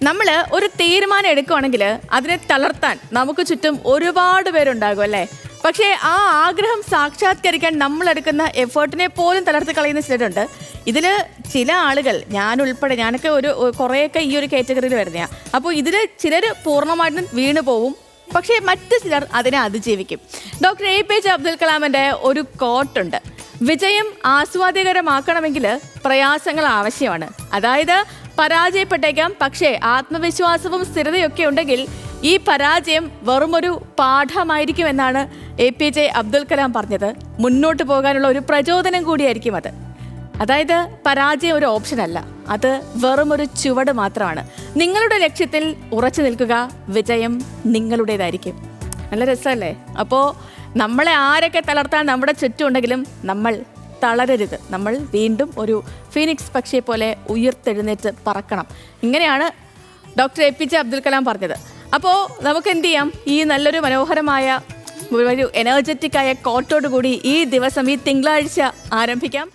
നമ്മൾ ഒരു തീരുമാനം എടുക്കുകയാണെങ്കിൽ അതിനെ തളർത്താൻ നമുക്ക് ചുറ്റും ഒരുപാട് പേരുണ്ടാകും അല്ലേ? പക്ഷേ ആ ആഗ്രഹം സാക്ഷാത്കരിക്കാൻ നമ്മൾ എടുക്കുന്ന എഫേർട്ടിനെ പോലും തളർത്തി കളയുന്ന ചിലരുണ്ട്. ഇതിൽ ചില ആളുകൾ, ഞാനുൾപ്പെടെ, ഞാനൊക്കെ കുറേയൊക്കെ ഈ ഒരു കാറ്റഗറിയിൽ വരുന്നതാണ്. അപ്പോൾ ഇതിൽ ചിലർ പൂർണ്ണമായിട്ടും വീണു പോവും, പക്ഷേ മറ്റു ചിലർ അതിനെ അതിജീവിക്കും. ഡോക്ടർ APJ അബ്ദുൽ കലാമിൻ്റെ ഒരു കോട്ടുണ്ട്: വിജയം ആസ്വാദ്യകരമാക്കണമെങ്കിൽ പ്രയാസങ്ങൾ ആവശ്യമാണ്. അതായത് പരാജയപ്പെട്ടേക്കാം, പക്ഷേ ആത്മവിശ്വാസവും സ്ഥിരതയൊക്കെ ഉണ്ടെങ്കിൽ ഈ പരാജയം വെറുമൊരു പാഠമായിരിക്കും എന്നാണ് APJ അബ്ദുൽ കലാം പറഞ്ഞത്. മുന്നോട്ട് പോകാനുള്ള ഒരു പ്രചോദനം കൂടിയായിരിക്കും അത്. അതായത് പരാജയം ഒരു ഓപ്ഷനല്ല, അത് വെറുമൊരു ചുവട് മാത്രമാണ്. നിങ്ങളുടെ ലക്ഷ്യത്തിൽ ഉറച്ചു നിൽക്കുക, വിജയം നിങ്ങളുടേതായിരിക്കും. നല്ല രസമല്ലേ? അപ്പോൾ നമ്മളെ ആരൊക്കെ തളർത്താൻ നമ്മുടെ ചുറ്റുമുണ്ടെങ്കിലും നമ്മൾ തളരരുത്. നമ്മൾ വീണ്ടും ഒരു ഫീനിക്സ് പക്ഷിയെ പോലെ ഉയർത്തെഴുന്നേറ്റ് പറക്കണം. ഇങ്ങനെയാണ് ഡോക്ടർ APJ അബ്ദുൽ കലാം പറഞ്ഞത്. അപ്പോൾ നമുക്ക് എന്ത് ചെയ്യാം? ഈ നല്ലൊരു മനോഹരമായ ഒരു എനർജറ്റിക് ആയ കോട്ടോട് കൂടി ഈ ദിവസം, ഈ തിങ്കളാഴ്ച ആരംഭിക്കാം.